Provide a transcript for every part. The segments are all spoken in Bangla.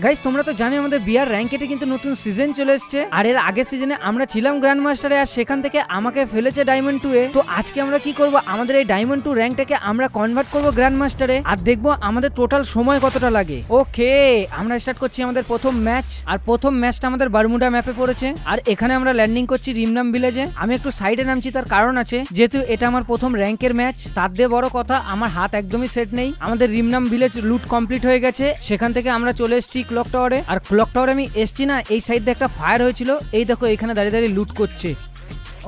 গাইস তোমরা তো জানো আমাদের বিআর র্যাঙ্কেটে কিন্তু নতুন সিজন চলে এসেছে, আর এর আগের সিজনে আমরা ছিলাম গ্র্যান্ড মাস্টারে, আর সেখান থেকে আমাকে ফেলেছে ডায়মন্ড 2 এ। তো আজকে আমরা কি করব, আমাদের এই ডায়মন্ড 2 র্যাঙ্কটাকে আমরা কনভার্ট করব গ্র্যান্ড মাস্টারে, আর দেখবো আমাদের টোটাল সময় কতটা লাগে। ওকে, আমরা স্টার্ট করছি আমাদের প্রথম ম্যাচ, আর প্রথম ম্যাচটা আমাদের বারমুডা ম্যাপে পড়েছে, আর এখানে আমরা ল্যান্ডিং করছি রিমনাম ভিলেজে। আমি একটু সাইডে নামছি, তার কারণ আছে, যেহেতু এটা আমার প্রথম র্যাঙ্কের ম্যাচ। তার দিয়ে বড় কথা আমার হাত একদমই সেট নেই। আমাদের রিমনাম ভিলেজ লুট কমপ্লিট হয়ে গেছে, সেখান থেকে আমরা চলে এসেছি ক্লক টাওয়ারে। আর ক্লক টাওয়ারে আমি এসছি না, এই সাইড দিয়ে একটা ফায়ার হয়েছিল, এই দেখো এখানে দাঁড়িয়ে দাঁড়িয়ে লুট করছে।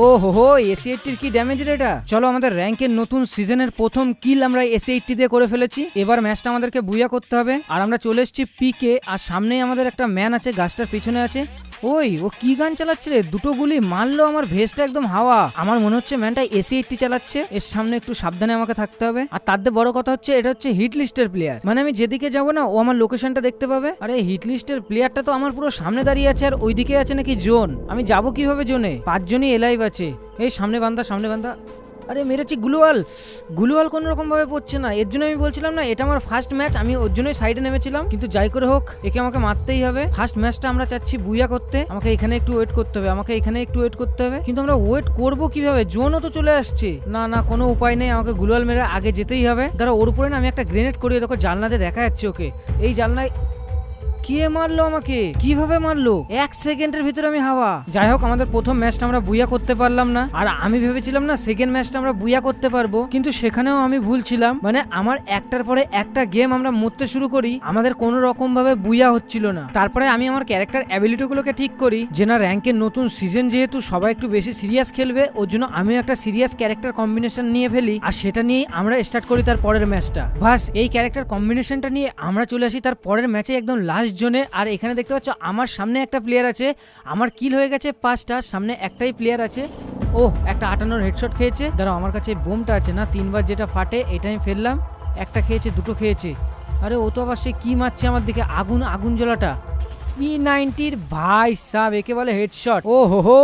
ও হো, এসি-80 কি ড্যামেজ রে এটা। চলো, আমাদের র্যাঙ্কের নতুন সিজনের প্রথম কিল আমরা এসি-80 দিয়ে করে ফেলেছি। এবার ম্যাচটা আমাদেরকে বুইয়া করতে হবে, আর আমরা চলে এসেছি পিকে, আর সামনেই আমাদের একটা ম্যান আছে, গাছটার পিছনে আছে। ওই ও কি গান চালাচ্ছে রে, দুটো গুলি মারলো, আমার ভেস্টটা একদম হাওয়া। আমার মনে হচ্ছে ম্যানটা এসি-80 চালাচ্ছে, এর সামনে একটু সাবধানে আমাকে থাকতে হবে। আর তার দিয়ে বড় কথা হচ্ছে, এটা হচ্ছে হিট লিস্টের প্লেয়ার, মানে আমি যেদিকে যাবো না ও আমার লোকেশনটা দেখতে পাবে। আরে হিট লিস্টের প্লেয়ারটা তো আমার পুরো সামনে দাঁড়িয়ে আছে, আর ওইদিকে আছে নাকি জোন। আমি যাবো কিভাবে জোনে? 5 জনই এলাইভ আছে। এই সামনে বান্দা, সামনে বান্দা। আরে মেরেছি গুলুয়াল কোন রকম ভাবে পড়ছে না, এর জন্য আমি বলছিলাম না এটা আমার ফার্স্ট ম্যাচ, আমি ওর জন্যই সাইডে নেমেছিলাম। কিন্তু যাই করে হোক একে আমাকে মারতেই হবে। ফার্স্ট ম্যাচটা আমরা চাচ্ছি বুইয়া করতে, আমাকে এখানে একটু ওয়েট করতে হবে, কিন্তু আমরা ওয়েট করবো কিভাবে? জোনও তো চলে আসছে। না কোনো উপায় নেই, আমাকে গুলুয়াল মেরে আগে যেতেই হবে। দাঁড়া, ওর উপরে না আমি একটা গ্রেনেড করি, দেখো জানলাতে দেখা যাচ্ছে ওকে। এই জানলায় কে মারলো আমাকে, কিভাবে মারলো? 1 সেকেন্ডের ভিতরে আমি হাওয়া। যাই হোক, আমাদের প্রথম ম্যাচটা আমরা বুইয়া করতে পারলাম না, আর আমি ভেবেছিলাম না সেকেন্ড ম্যাচটা আমরা বুইয়া করতে পারবো, কিন্তু সেখানেও আমি ভুল ছিলাম। মানে আমার একটার পরে একটা গেম আমরা মরতে শুরু করি, আমাদের কোনো রকম ভাবে বুইয়া হচ্ছিল না। তারপরে আমি আমার ক্যারেক্টার অ্যাবিলিটি গুলোকে ঠিক করি, যে না র্যাঙ্কের নতুন সিজন যেহেতু সবাই একটু বেশি সিরিয়াস খেলবে, ওর জন্য আমি একটা সিরিয়াস ক্যারেক্টার কম্বিনেশন নিয়ে ফেলি, আর সেটা নিয়েই আমরা স্টার্ট করি তার পরের ম্যাচটা। বাস এই ক্যারেক্টার কম্বিনেশনটা নিয়ে আমরা চলে আসি তার পরের ম্যাচে একদম লাস্ট জোনে। আর এখানে দেখতে পাচ্ছ আমার সামনে একটা প্লেয়ার আছে, আমার কিল হয়ে গেছে 5টা, সামনে একটাই প্লেয়ার আছে। ও একটা 58 হেডশট খেয়েছে। দাঁড়াও, আমার কাছে বোমটা আছে না, 3বার যেটা ফাটে এটা আমি ফেললাম। একটা খেয়েছে, দুটো খেয়েছে। আরে ও তো আবার সে কি মারছে আমার দিকে, আগুন জ্বলাটা। P90 ভাই সাব, একে বলে হেডশট। ও হো,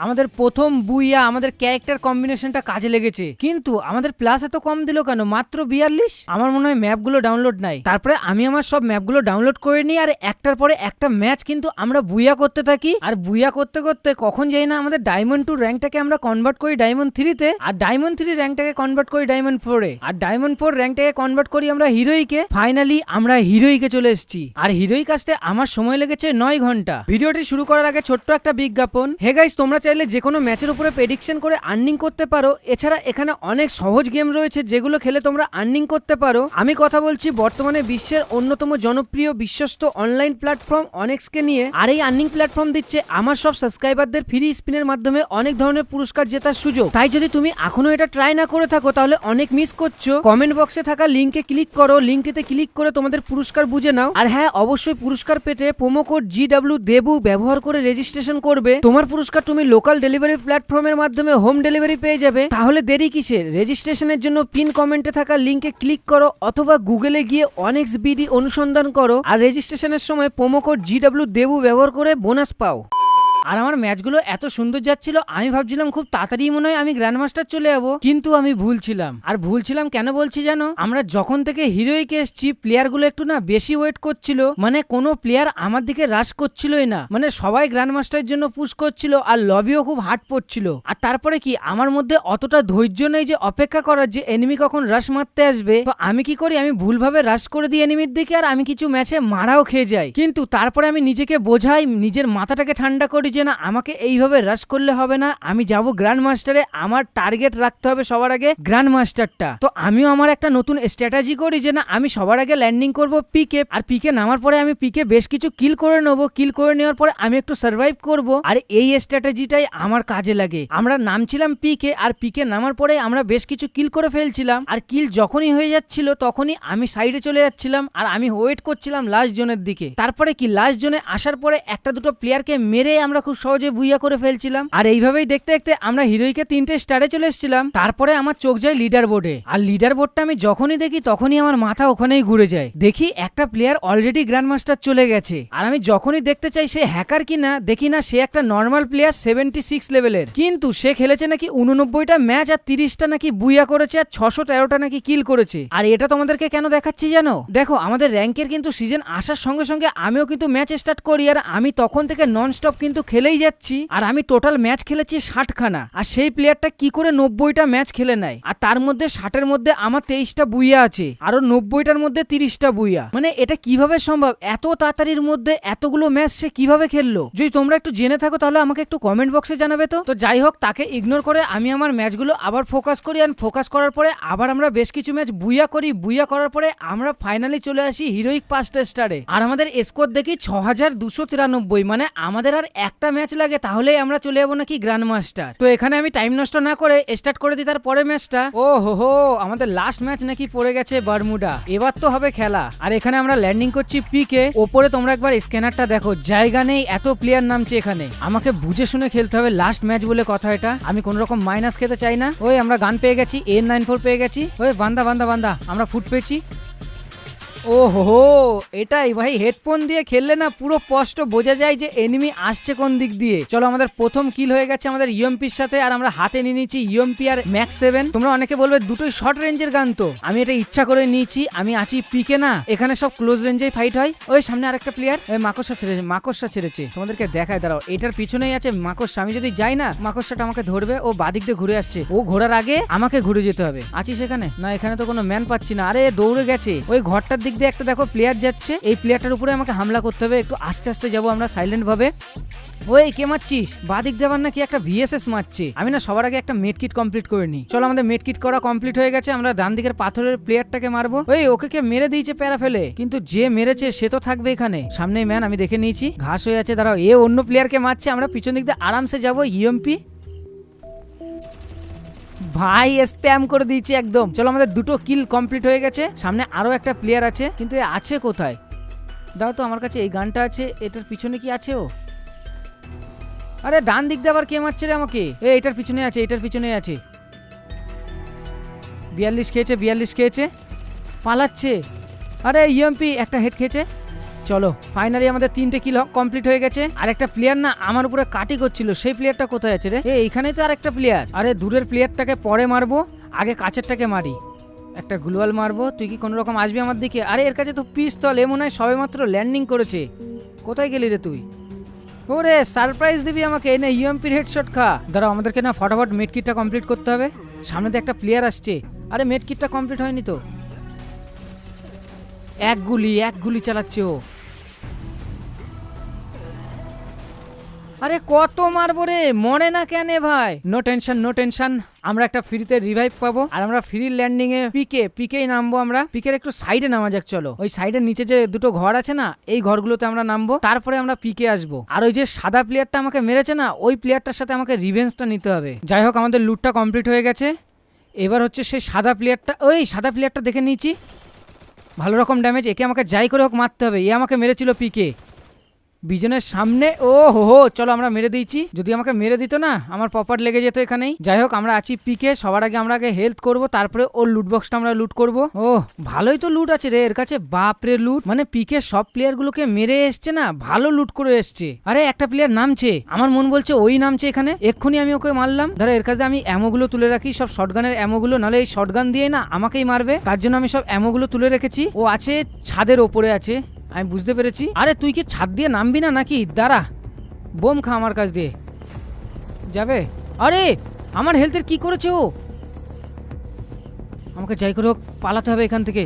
আমাদের প্রথম বুইয়া, আমাদের ক্যারেক্টার কম্বিনেশনটা কাজে লেগেছে। কিন্তু আমাদের প্লাস এত কম দিল কেন, মাত্র 42? আমার মনে হয় ম্যাপগুলো ডাউনলোড নাই। তারপরে আমি আমার সব ম্যাপগুলো ডাউনলোড করে নিই, আর একটার পরে একটা ম্যাচ কিন্তু আমরা বুইয়া করতে থাকি। আর বুইয়া করতে করতে কখন যাই না আমাদের ডায়মন্ড 2 র্যাঙ্কটাকে আমরা কনভার্ট করি ডায়মন্ড 3-তে, আর ডায়মন্ড 3 র্যাঙ্কটাকে কনভার্ট করি ডায়মন্ড 4-এ, আর ডায়মন্ড 4 র্যাঙ্কটাকে কনভার্ট করি আমরা হিরোইকে। ফাইনালি আমরা হিরোইকে চলে এসেছি, আর হিরোইক আসতে আমার সময় লেগেছে 9 ঘন্টা। ভিডিওটি শুরু করার আগে ছোট্ট একটা বিজ্ঞাপন। হে গাইস, তোমরা চাইলে যে কোনো ম্যাচের উপরে প্রেডিকশন করে আর্নিং করতে পারো। এছাড়া এখানে অনেক সহজ গেম রয়েছে যেগুলো খেলে তোমরা আর্নিং করতে পারো। আমি কথা বলছি বর্তমানে বিশ্বের অন্যতম জনপ্রিয় বিশ্বস্ত অনলাইন প্ল্যাটফর্ম অনেক্সকে নিয়ে। আর এই আর্নিং প্ল্যাটফর্ম দিচ্ছে আমার সব সাবস্ক্রাইবারদের ফ্রি স্পিনের মাধ্যমে অনেক ধরনের পুরস্কার জেতার সুযোগ। তাই যদি তুমি এখনো এটা ট্রাই না করে থাকো তাহলে অনেক মিস করছো। কমেন্ট বক্সে থাকা লিংকে ক্লিক করো, লিংকটিতে ক্লিক করে তোমাদের পুরস্কার বুঝে নাও। আর হ্যাঁ, অবশ্যই পুরস্কার পেতে প্রোমো কোড GW দেবু ব্যবহার করে রেজিস্ট্রেশন করবে। তোমার পুরস্কার তুমি লোকাল ডেলিভারি প্ল্যাটফর্মের মাধ্যমে হোম ডেলিভারি পেয়ে যাবে। তাহলে দেরি কিসের? রেজিস্ট্রেশনের জন্য পিন কমেন্টে থাকা লিংকে ক্লিক করো, অথবা গুগলে গিয়ে অনেক্স বিডি অনুসন্ধান করো, আর রেজিস্ট্রেশনের সময় প্রোমো কোড GW দেবু ব্যবহার করে বোনাস পাও। আর আমার ম্যাচগুলো এত সুন্দর যাচ্ছিল, আমি ভাবছিলাম খুব তাড়াতাড়ি মনে হয় আমি গ্র্যান্ড মাস্টার চলে যাবো, কিন্তু আমি ভুলছিলাম। আর ভুলছিলাম কেন বলছি জানো? আমরা যখন থেকে হিরোইকে এসছি, প্লেয়ারগুলো একটু না বেশি ওয়েট করছিল, মানে কোনো প্লেয়ার আমার দিকে রাশ করছিলই না, মানে সবাই গ্র্যান্ড মাস্টারের জন্য পুশ করছিল, আর লবিও খুব হার্ড পড়ছিল। আর তারপরে কি, আমার মধ্যে অতটা ধৈর্য নেই যে অপেক্ষা করার যে এনিমি কখন রাশ মারতে আসবে। তো আমি কি করি, আমি ভুলভাবে রাশ করে দিই এনিমির দিকে, আর আমি কিছু ম্যাচে মারাও খেয়ে যাই। কিন্তু তারপরে আমি নিজেকে বোঝাই, নিজের মাথাটাকে ঠান্ডা করি যে না, আমাকে এইভাবে রাশ করলে হবে না, আমি যাব গ্র্যান্ড মাস্টারে, আমার টার্গেট রাখতে হবে সবার আগে গ্র্যান্ড মাস্টারটা। তো আমিও আমার একটা নতুন স্ট্র্যাটেজি করি যে না, আমি সবার আগে ল্যান্ডিং করব পিকে, আর পিকে নামার পরে আমি পিকে বেশ কিছু কিল করে নেবো। কিল করে নেওয়ার পরে আমি একটু সার্ভাইভ করব, আর এই স্ট্র্যাটেজিটাই আমার কাজে লাগে। আমরা নামছিলাম পিকে, আর পিকে নামার পরে আমরা বেশ কিছু কিল করে ফেলছিলাম, আর কিল যখনই হয়ে যাচ্ছিল তখনই আমি সাইডে চলে যাচ্ছিলাম, আর আমি ওয়েট করছিলাম লাস্ট জোনের দিকে। তারপরে কি, লাস্ট জোনে আসার পরে একটা দুটো প্লেয়ারকে মেরে আমরা খুব সহজে বুইয়া করে ফেলছিলাম। আর এইভাবেই দেখতে দেখতে আমরা হিরোইকে 3টে স্টারে চলে এসেছিলাম। তারপরে আমার চোখ যায় লিডার বোর্ডে, আর লিডার বোর্ডটা আমি যখনই দেখি তখনই আমার মাথা ওখানেই ঘুরে যায়। দেখি একটা প্লেয়ার অলরেডি গ্র্যান্ড মাস্টার চলে গেছে, আর আমি যখনই দেখতে চাই সে হ্যাকার কিনা, দেখি না সে একটা নর্মাল প্লেয়ার 76 লেভেলের, কিন্তু সে খেলেছে নাকি 89টা ম্যাচ আর 30টা নাকি বুইয়া করেছে আর 613টা নাকি কিল করেছে। আর এটা তোমাদেরকে কেন দেখাচ্ছি জানো? দেখো আমাদের র্যাঙ্কের কিন্তু সিজন আসার সঙ্গে সঙ্গে আমিও কিন্তু ম্যাচ স্টার্ট করি, আর আমি তখন থেকে নন স্টপ কিন্তু খেলেই যাচ্ছি। আর আমি টোটাল ম্যাচ খেলেছি 60খানা, আর সেই প্লেয়ারটা কি করে 90টা ম্যাচ খেলে নেয়, আর তার মধ্যে 60-এর মধ্যে আমার 23টা বুইয়া আছে, আরো 90টার মধ্যে 30টা বুইয়া। মানে এটা কিভাবে সম্ভব? এত তাড়াতাড়ির মধ্যে এতগুলো ম্যাচ সে কিভাবে খেললো? যদি তোমরা একটু জেনে থাকো তাহলে আমাকে একটু কমেন্ট বক্সে জানাবে। তো যাই হোক, তাকে ইগনোর করে আমি আমার ম্যাচগুলো আবার ফোকাস করি, আর ফোকাস করার পরে আবার আমরা বেশ কিছু ম্যাচ বুইয়া করি। বুইয়া করার পরে আমরা ফাইনালি চলে আসি হিরোইক 5টা স্টারে, আর আমাদের স্কোর দেখি 6293। মানে আমাদের আর একটা ম্যাচ লাগে তাহলেই আমরা চলে যাবো নাকি গ্র্যান্ড মাস্টার। তো এখানে আমি টাইম নষ্ট না করে স্টার্ট করে দিই তার পরের ম্যাচটা। ও হো, আমাদের লাস্ট ম্যাচ নাকি পড়ে গেছে বারমুডা, এবার তো হবে খেলা। আর এখানে আমরা ল্যান্ডিং করছি পিকে। ওপরে তোমরা একবার স্ক্যানারটা দেখো, জায়গা নেই, এত প্লেয়ার নামছে এখানে। আমাকে বুঝে শুনে খেলতে হবে, লাস্ট ম্যাচ বলে কথা এটা। আমি কোন রকম মাইনাস খেতে চাই না। ওই আমরা গান পেয়ে গেছি, N94 পেয়ে গেছি। ওই বান্দা বান্দা বান্দা, আমরা ফুট পেয়েছি। ও হো, এটাই ভাই, হেডফোন দিয়ে খেললে না পুরো স্পষ্ট বোঝা যায় যে এনিমি আসছে কোন দিক দিয়ে। চলো, আমাদের প্রথম কিল হয়ে গেছে আমাদের ইউএমপির সাথে, আর আমরা হাতে নিয়ে নিয়েছি ইউএমপি আর ম্যাক্স 7। তোমরা অনেকে বলবে দুটোই শর্ট রেঞ্জের গান, তো আমি এটা ইচ্ছা করে নিয়েছি। আমি আছি পিকে না, এখানে সব ক্লোজ রেঞ্জেই ফাইট হয়। ওই সামনে আরেকটা প্লেয়ার, মাকড়সা ছেড়েছে, তোমাদেরকে দেখায় দাঁড়াও। এটার পিছনেই আছে মাকড়সা, আমি যদি যাই না মাকড়সাটা আমাকে ধরবে। ও বাদিক দিয়ে ঘুরে আসছে, ও ঘোরার আগে আমাকে ঘুরে যেতে হবে। আছিস এখানে? না, এখানে তো কোনো ম্যান পাচ্ছি না। আরে দৌড়ে গেছে ওই ঘরটার দিক দিয়ে। একটা দেখো প্লেয়ার যাচ্ছে, এই প্লেয়ারটার উপরে আমাকে হামলা করতে হবে। একটু আস্তে আস্তে যাবো আমরা, সাইলেন্ট ভাবে। ওই কে মারছিস? বাদিক দেবার নাকি একটা ভিএসএস মারছে। আমি না সবার আগে একটা মেড কিট কমপ্লিট করে নি। চলো, আমাদের মেড কিট করা কমপ্লিট হয়ে গেছে। আমরা ডান দিকের পাথরের প্লেয়ারটাকে মারবো। ওই ওকে কে মেরে দিয়েছে প্যারা ফেলে, কিন্তু যে মেরেছে সে তো থাকবে এখানে সামনে। ম্যান আমি দেখে নিয়েছি, ঘাস হয়ে আছে। দাঁড়াও, এ অন্য প্লেয়ারকে মারছে। আমরা পিছন দিক দিয়ে আরামসে যাবো। ইউএমপি ভাই স্প্যাম করে দিয়েছি একদম। চলো, আমাদের দুটো কিল কমপ্লিট হয়ে গেছে। সামনে আরো একটা প্লেয়ার আছে, কিন্তু আছে কোথায়? দাও তো, আমার কাছে এই গানটা আছে। এটার পিছনে কি আছে ও? আরে ডান দিক দিয়ে আবার কে মারছে রে আমাকে? এটার পিছনে আছে, এটার পিছনে আছে। 42 খেয়েছে, 42 খেয়েছে, পালাচ্ছে। আরে ইউএমপি একটা হেড খেয়েছে। চলো, ফাইনালি আমাদের 3টে কিল কমপ্লিট হয়ে গেছে। আর একটা প্লেয়ার না আমার উপরে কাটি করছিল, সেই প্লেয়ারটা কোথায় আছে রে? এইখানেই তো আর একটা প্লেয়ার। আরে দূরের প্লেয়ারটাকে পরে মারবো, আগে কাছেরটাকে মারি। একটা গ্লুয়াল মারবো। তুই কি কোনো রকম আসবি আমার দিকে? আরে এর কাছে তো পিস্তল, এ মনে হয় সবে মাত্র ল্যান্ডিং করেছে। কোথায় গেলি রে তুই? ওরে সারপ্রাইজ দিবি আমাকে? এনে ইউএমপির হেডশট খা। দাঁড়াও, আমাদেরকে না ফটাফট মেড কিটটা কমপ্লিট করতে হবে। সামনে তো একটা প্লেয়ার আসছে। আরে মেড কিটটা কমপ্লিট হয়নি তো। এক গুলি চালাচ্ছে ও। আরে কত মারবো রে, মরে না কেন ভাই? No tension, no tension. আমরা একটা ফ্রিতে রিভাইভ পাবো, আর আমরা ফ্রি ল্যান্ডিং এ পিকেই নামবো। আমরা পিকের একটু সাইডে নামা যাক। চলো, ওই সাইডের নিচে যে দুটো ঘর আছে না, এই ঘরগুলোতে আমরা নামবো, তারপরে আমরা পিকে আসবো। আর ওই যে সাদা প্লেয়ারটা আমাকে মেরেছে না, ওই প্লেয়ারটার সাথে আমাকে রিভেঞ্জটা নিতে হবে। যাই হোক, আমাদের লুটটা কমপ্লিট হয়ে গেছে। এবার হচ্ছে সেই সাদা প্লেয়ারটা। ওই সাদা প্লেয়ারটা দেখে নিয়েছি, ভালো রকম ড্যামেজ। একে আমাকে যাই করে হোক মারতে হবে। এ আমাকে মেরেছিল পিকে বিজনের সামনে। ও হো, চলো আমরা মেরে দিয়েছি। যদি আমাকে মেরে দিত না, আমার পপার লেগে যেত এখানেই। যাই হোক, আমরা আছি পিকে। সবার আগে আমরা হেলথ করবো, তারপরে ওর লুট বক্সটা আমরা লুট করবো। ও ভালোই তো লুট আছে রে এর কাছে, বাপরে লুট। মানে পিকে সব প্লেয়ার গুলোকে মেরে এসছে না, ভালো লুট করে এসছে। আরে একটা প্লেয়ার নামছে, আমার মন বলছে ওই নামছে এখানে। এক্ষুনি আমি ওকে মারলাম। ধরো এর কাছে আমি অ্যামোগুলো তুলে রাখি, সব শটগানের অ্যামোগুলো, নাহলে এই শটগান দিয়ে না আমাকেই মারবে। তার জন্য আমি সব অ্যামোগুলো তুলে রেখেছি। ও আছে ছাদের ওপরে আছে, আমি বুঝতে পেরেছি। আরে তুই কি ছাদ দিয়ে নামবি না নাকি? দাঁড়া, বোম খা আমার কাছ দিয়ে যাবে। আরে আমার হেলথের কি করেছে ও? আমাকে যাই করে হোক পালাতে হবে এখান থেকে।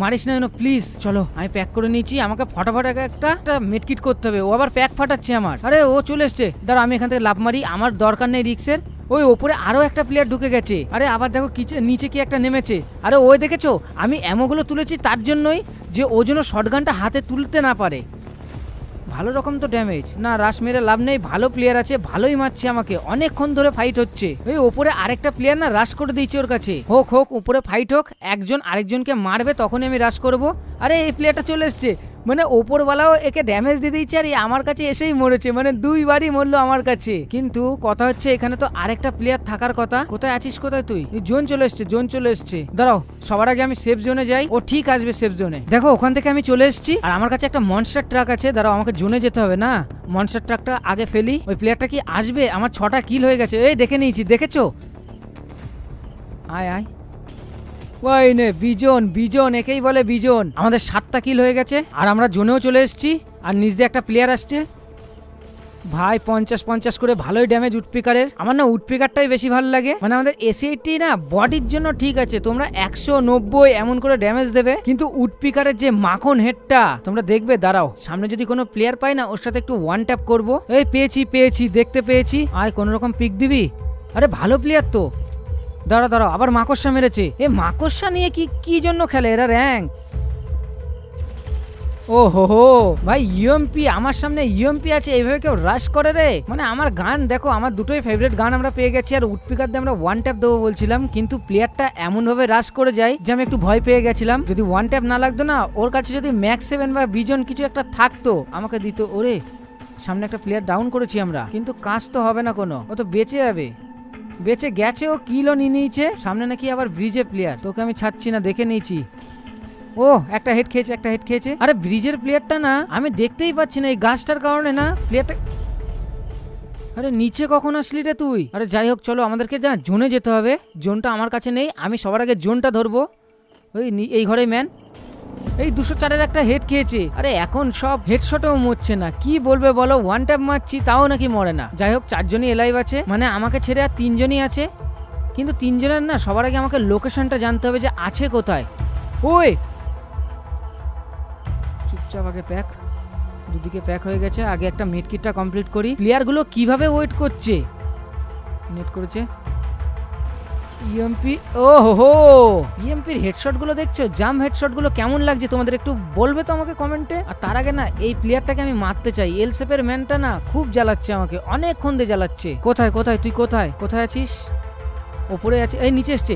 মারিস না যেন প্লিজ। চলো, আমি প্যাক করে নিয়েছি। আমাকে ফটাফট একটা মেডকিট করতে হবে। ও আবার প্যাক ফাটাচ্ছে আমার। আরে ও চলে এসছে, দাঁড়া আমি এখান থেকে লাভ মারি। আমার দরকার নেই রিক্সের। ওই ওপরে আরো একটা প্লেয়ার ঢুকে গেছে। আরে আবার দেখো নিচে কি একটা নেমেছে। আরে ওই দেখেছো, আমি অ্যামোগুলো তুলেছি তার জন্যই, যে ও যেন শটগানটা হাতে তুলতে না পারে। ভালো রকম তো ড্যামেজ না, রাশ মেরে লাভ নেই। ভালো প্লেয়ার আছে, ভালোই মারছে আমাকে। অনেকক্ষণ ধরে ফাইট হচ্ছে। ওই ওপরে আরেকটা প্লেয়ার না রাশ করে দিয়েছে ওর কাছে। হোক উপরে ফাইট হোক, একজন আরেকজনকে মারবে, তখনই আমি রাশ করব। আরে এই প্লেয়ারটা চলে এসছে। মানে ওপরওয়ালাও একে ড্যামেজ দিয়ে দিয়েছে আর আমার কাছে এসেই মরেছে, মানে দুইবারই মরলো আমার কাছে। কিন্তু কথা হচ্ছে এখানে তো আরেকটা প্লেয়ার থাকার কথা। কোথায় আছিস, কোথায় তুই? জোন চলে এসছে, জোন চলে এসছে। দাঁড়াও, সবার আগে আমি সেফ জোনে যাই। ও ঠিক আসবে সেফ জোনে। দেখো ওখান থেকে আমি চলে এসেছি আর আমার কাছে একটা মনস্টার ট্রাক আছে। দাঁড়াও, আমাকে জোনে যেতে হবে না, মনস্টার ট্রাকটা আগে ফেলি। ওই প্লেয়ারটা কি আসবে? আমার 6টা কিল হয়ে গেছে। এই দেখে নিয়েছি, দেখেছো? আয় আয়, ওই নে বিজন, বিজন একেই বলে বিজন। আমাদের 7টা কিল হয়ে গেছে আর আমরা জোনেও চলে এসেছি। আর নিচ দিয়ে একটা প্লেয়ার আসছে ভাই, 50-50 করে ভালোই ড্যামেজ উডপিকারের। আমার না উডপিকারটাই বেশি ভালো লাগে, মানে আমাদের এসি80 না বডির জন্য ঠিক আছে, তোমরা 190 এমন করে ড্যামেজ দেবে, কিন্তু উডপিকারের যে মাখন হেডটা তোমরা দেখবে। দাঁড়াও, সামনে যদি কোনো প্লেয়ার পাই না ওর সাথে একটু ওয়ান ট্যাপ করবো। এই পেয়েছি পেয়েছি, দেখতে পেয়েছি। আয় কোন রকম পিক দিবি। আরে ভালো প্লেয়ার তো। দাঁড়াও দাঁড়াও, আবার মাকড়সা মেরেছে। এ মাকড়সা নিয়ে কি জন্য খেলে এরা র্যাঙ্ক? ও হো ভাই, ইউএমপি আমার সামনে, ইউএমপি আছে, এইভাবে কেউ রাশ করে রে? মানে আমার গান দেখো, আমার দুটোই ফেভারিট গান আমরা পেয়ে গেছি আর উডপিকার দিয়ে আমরা ওয়ান ট্যাপ দেবো বলছিলাম, কিন্তু প্লেয়ারটা এমন ভাবে রাশ করে যায় যে আমি একটু ভয় পেয়ে গেছিলাম। যদি ওয়ান ট্যাপ না লাগতো না, ওর কাছে যদি ম্যাক্স 7 বা বিজন কিছু একটা থাকতো আমাকে দিত। ওরে সামনে একটা প্লেয়ার ডাউন করেছি আমরা, কিন্তু কাজ তো হবে না কোনো, ও তো বেঁচে যাবে। বেঁচে গেছে, ও কিলও নিয়ে নিয়েছে। সামনে নাকি আবার ব্রিজে প্লেয়ার, তোকে আমি ছাড়ছি না, দেখে নিয়েছি। ও একটা হেড খেয়েছে, একটা হেড খেয়েছে। আরে ব্রিজের প্লেয়ারটা না আমি দেখতেই পাচ্ছি না, এই গাছটার কারণে না প্লেয়ারটা। আরে নিচে কখন আসলি রে তুই? আরে যাই হোক, চলো আমাদেরকে যা জোনে যেতে হবে। জোনটা আমার কাছে নেই, আমি সবার আগে জোনটা ধরবো। ওই এই ঘরে ম্যান, এই 204-এর একটা হেড খেয়েছে। আরে এখন সব হেডশটেও মরছে না, কি বলবে বলো? ওয়ান ট্যাপ মারছি তাও নাকি মরে না। যাই হোক, 4জনই এলাইভ আছে, মানে আমাকে ছেড়ে আর 3জনই আছে। কিন্তু 3জনের না সবার আগে আমাকে লোকেশনটা জানতে হবে যে আছে কোথায়। ওই চুপচাপ আগে প্যাক, দুদিকে প্যাক হয়ে গেছে। আগে একটা মিডকিটটা কমপ্লিট করি। প্লেয়ারগুলো কিভাবে ওয়েট করছে। নেট করেছে ইএমপি। ও হো, ইএমপির হেডশট গুলো দেখছো, জাম হেডশট গুলো কেমন লাগছে তোমাদের একটু বলবে তো আমাকে কমেন্টে। আর তার আগে না এই প্লেয়ারটাকে আমি মারতে চাই। এল শেপের ম্যানটা না খুব জ্বালাচ্ছে আমাকে, অনেকক্ষণ দিয়ে জ্বালাচ্ছে। কোথায় কোথায় তুই, কোথায় কোথায় আছিস? ওপরে আছে, এই নিচে এসছে।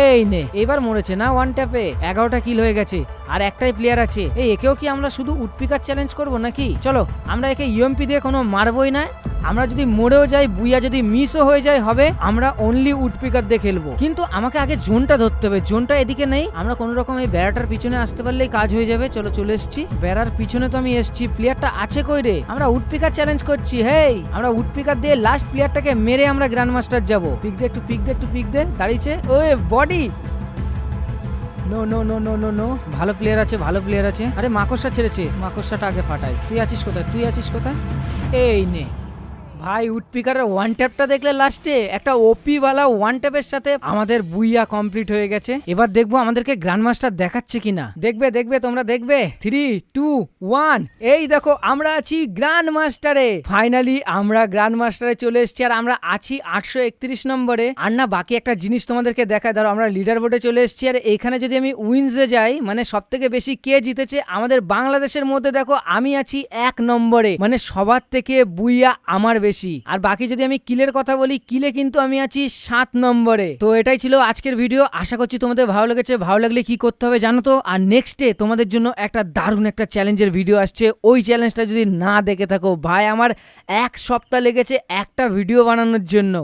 এই নে, এবার মরেছে না ওয়ান ট্যাপে। 11টা কিল হয়ে গেছে আর একটাই প্লেয়ার আছে। এই একেও কি আমরা শুধু উডপিকার চ্যালেঞ্জ করবো নাকি? চলো আমরা একে ইউএমপি দিয়ে কোনো মারবই না। আমরা যদি মরেও যাই, বুইয়া যদি মিসও হয়ে যায় হবে, আমরা অনলি উডপিকার দিয়ে খেলবো। কিন্তু আমাকে আগে জোনটা ধরতে হবে। জোনটা এদিকে নেই, আমরা কোনো রকম এই বেড়াটার পিছনে আসতে পারলেই কাজ হয়ে যাবে। চলো চলে এসছি, বেড়ার পিছনে তো আমি এসছি। প্লেয়ারটা আছে কই রে? আমরা উডপিকার চ্যালেঞ্জ করছি। হেই, আমরা উডপিকার দিয়ে লাস্ট প্লেয়ারটাকে মেরে আমরা গ্র্যান্ড মাস্টার যাবো। পিক দে একটু, পিক দে একটু, পিক দে। দাঁড়িয়েছে ওই body. No no no no no no, ভালো প্লেয়ার আছে, ভালো প্লেয়ার আছে। আরে মাকড়সা ছেড়েছে, মাকড়সাটা আগে ফাটাই। তুই আছিস কোথায়, তুই আছিস কোথায়? এই নে ভাই, উডপিকারের ওয়ান ট্যাপটা দেখলে লাস্টে একটা ওপি ওয়ালা ওয়ান ট্যাপের সাথে আমাদের বুইয়া কমপ্লিট হয়ে গেছে। এবার দেখবো আমাদেরকে গ্র্যান্ড মাস্টার দেখাচ্ছে কিনা। দেখবে দেখবে তোমরা দেখবে। 3, 2, 1, এই দেখো আমরা আছি গ্র্যান্ড মাস্টারে। ফাইনালি আমরা গ্র্যান্ড মাস্টারে চলে এসেছি আর আমরা আছি 831 নম্বরে। আর না বাকি একটা জিনিস তোমাদেরকে দেখায়, ধরো আমরা লিডার বোর্ডে চলে এসেছি আর এখানে যদি আমি উইন্সে যাই, মানে সব থেকে বেশি কে জিতেছে আমাদের বাংলাদেশের মধ্যে, দেখো আমি আছি 1 নম্বরে, মানে সবার থেকে বুইয়া আমার বেশি। আর বাকি যদি আমি কিলের কথা বলি, কিলে কিন্তু আমি আছি 7 নম্বরে। তো এটাই ছিল আজকের ভিডিও, আশা করছি তোমাদের ভালো লেগেছে। ভালো লাগলে কি করতে হবে জানো তো? আর নেক্সটে তোমাদের জন্য একটা দারুণ একটা চ্যালেঞ্জের ভিডিও আসছে। ওই চ্যালেঞ্জটা যদি না দেখে থাকো ভাই, আমার 1 সপ্তাহ লেগেছে একটা ভিডিও বানানোর জন্য।